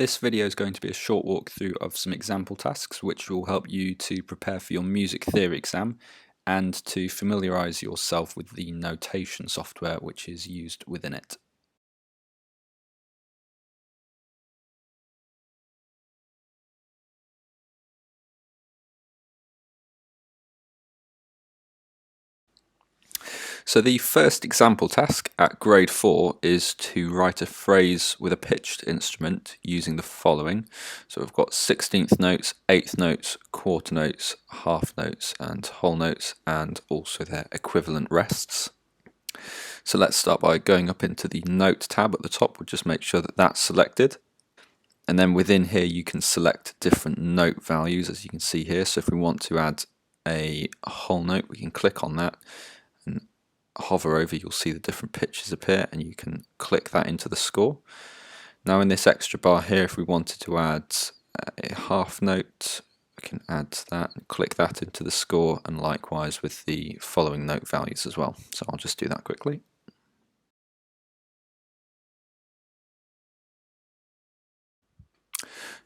This video is going to be a short walkthrough of some example tasks which will help you to prepare for your music theory exam and to familiarise yourself with the notation software which is used within it. So the first example task at grade 4 is to write a phrase with a pitched instrument using the following. So we've got 16th notes, 8th notes, quarter notes, half notes and whole notes, and also their equivalent rests. So let's start by going up into the note tab at the top. We'll just make sure that that's selected. And then within here you can select different note values, as you can see here. So if we want to add a whole note, we can click on that and hover over, you'll see the different pitches appear, and you can click that into the score. Now in this extra bar here, if we wanted to add a half note, we can add that and click that into the score, and likewise with the following note values as well. So I'll just do that quickly.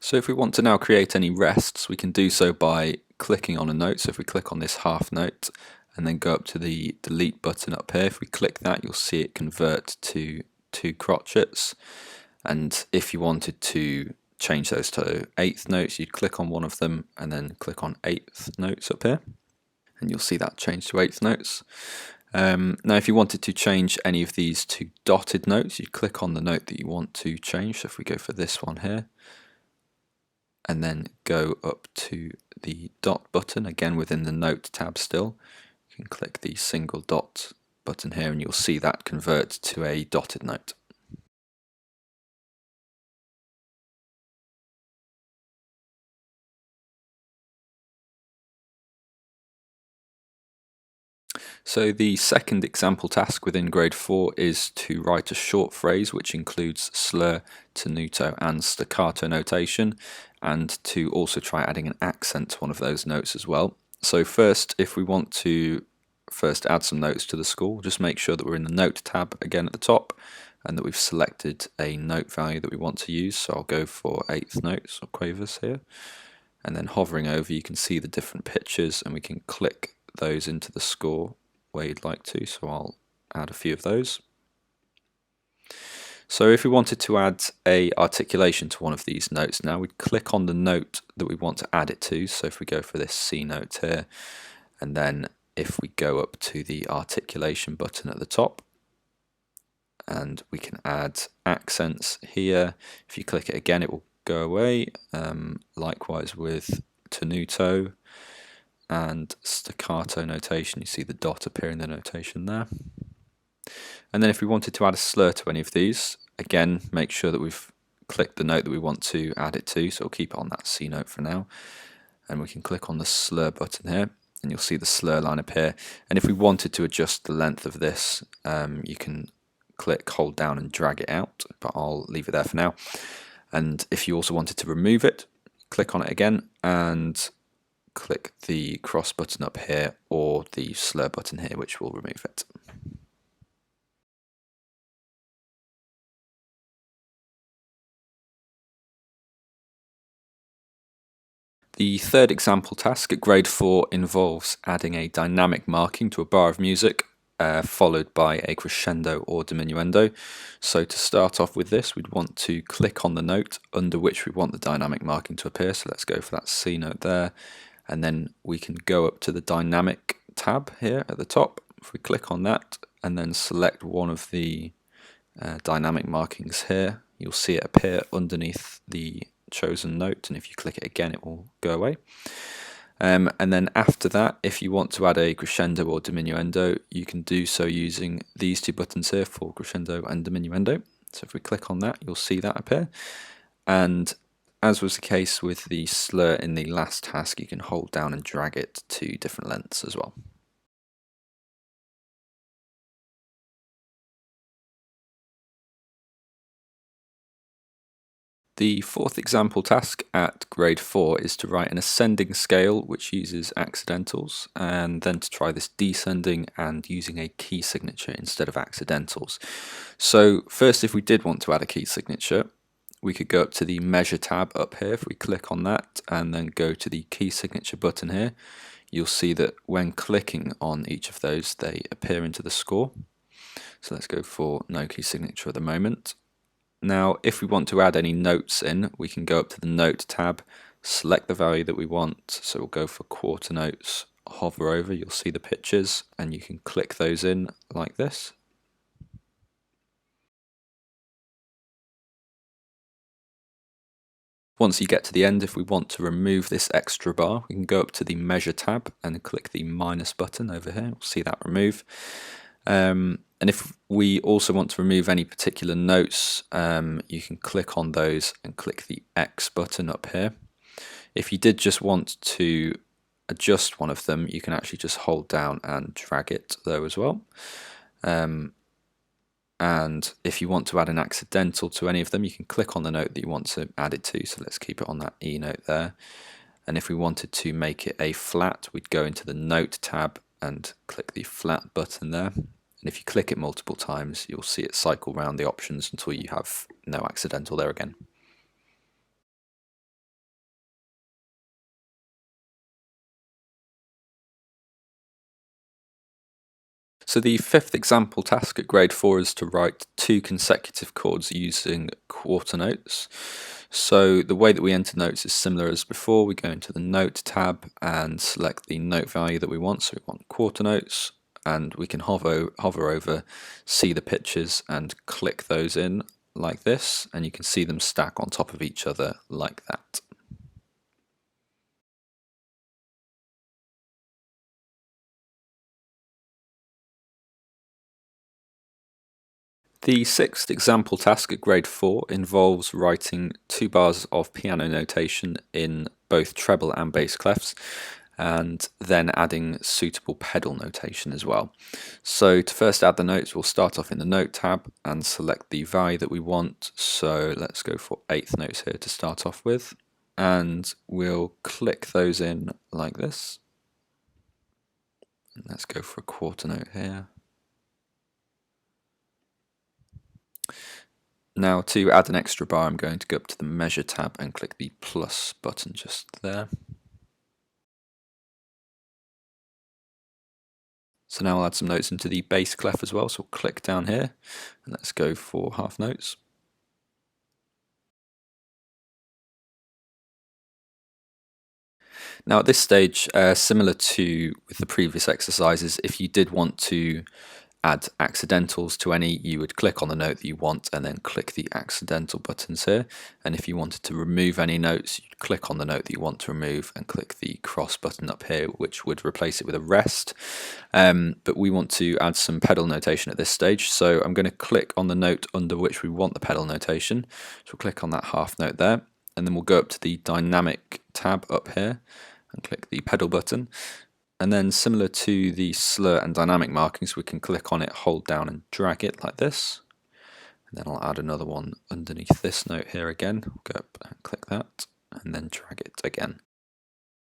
So if we want to now create any rests, we can do so by clicking on a note. So if we click on this half note and then go up to the delete button up here, if we click that, you'll see it convert to 2 crotchets. And if you wanted to change those to 8th notes, you'd click on one of them and then click on 8th notes up here, and you'll see that change to 8th notes. Now if you wanted to change any of these to dotted notes, you'd click on the note that you want to change. So if we go for this one here, and then go up to the dot button, again within the note tab still, you can click the single dot button here and you'll see that convert to a dotted note. So the second example task within grade 4 is to write a short phrase which includes SLUR, TENUTO and staccato notation, and to also try adding an accent to one of those notes as well. So first, if we want to first add some notes to the score, just make sure that we're in the note tab again at the top and that we've selected a note value that we want to use. So I'll go for 8th notes or quavers here, and then hovering over you can see the different pitches and we can click those into the score where you'd like to. So I'll add a few of those. So if we wanted to add a articulation to one of these notes now, we'd click on the note that we want to add it to. So if we go for this C note here, and then if we go up to the articulation button at the top, and we can add accents here. If you click it again, it will go away. Likewise with tenuto and staccato notation, you see the dot appear in the notation there. And then if we wanted to add a slur to any of these, again make sure that we've clicked the note that we want to add it to, so we'll keep it on that C note for now, and we can click on the slur button here and you'll see the slur line appear. And if we wanted to adjust the length of this, you can click, hold down and drag it out, but I'll leave it there for now. And if you also wanted to remove it, click on it again and click the cross button up here or the slur button here, which will remove it. The third example task at grade 4 involves adding a dynamic marking to a bar of music, followed by a crescendo or diminuendo. So to start off with this, we'd want to click on the note under which we want the dynamic marking to appear. So let's go for that C note there, and then we can go up to the dynamic tab here at the top. If we click on that and then select one of the dynamic markings here, you'll see it appear underneath the chosen note, and if you click it again it will go away. And then after that, if you want to add a crescendo or diminuendo, you can do so using these 2 buttons here for crescendo and diminuendo. So if we click on that, you'll see that appear. And as was the case with the slur in the last task, you can hold down and drag it to different lengths as well. The fourth example task at grade 4 is to write an ascending scale which uses accidentals, and then to try this descending and using a key signature instead of accidentals. So first, if we did want to add a key signature, we could go up to the measure tab up here. If we click on that and then go to the key signature button here, you'll see that when clicking on each of those, they appear into the score. So let's go for no key signature at the moment. Now, if we want to add any notes in, we can go up to the note tab, select the value that we want. So we'll go for quarter notes, hover over, you'll see the pictures, and you can click those in like this. Once you get to the end, if we want to remove this extra bar, we can go up to the measure tab and click the minus button over here. We'll see that remove. And if we also want to remove any particular notes, you can click on those and click the X button up here. If you did just want to adjust one of them, you can actually just hold down and drag it though as well. And if you want to add an accidental to any of them, you can click on the note that you want to add it to. So let's keep it on that E note there. And if we wanted to make it a flat, we'd go into the note tab and click the flat button there. And if you click it multiple times, you'll see it cycle around the options until you have no accidental there again. So the fifth example task at grade 4 is to write 2 consecutive chords using quarter notes. So the way that we enter notes is similar as before. We go into the note tab and select the note value that we want. So we want quarter notes, and we can hover over, see the pictures and click those in like this, and you can see them stack on top of each other like that. The sixth example task at grade 4 involves writing 2 bars of piano notation in both treble and bass clefs, and then adding suitable pedal notation as well. So to first add the notes, we'll start off in the note tab and select the value that we want. So let's go for 8th notes here to start off with, and we'll click those in like this. And let's go for a quarter note here. Now to add an extra bar, I'm going to go up to the measure tab and click the plus button just there. So now I'll add some notes into the bass clef as well, so we'll click down here and let's go for half notes. Now at this stage, similar to with the previous exercises, if you did want to add accidentals to any, you would click on the note that you want and then click the accidental buttons here. And if you wanted to remove any notes, you'd click on the note that you want to remove and click the cross button up here, which would replace it with a rest. But we want to add some pedal notation at this stage, so I'm going to click on the note under which we want the pedal notation. So we'll click on that half note there, and then we'll go up to the dynamic tab up here and click the pedal button. And then similar to the SLUR and dynamic markings, we can click on it, hold down and drag it like this. And then I'll add another one underneath this note here again. We'll go up and click that and then drag it again.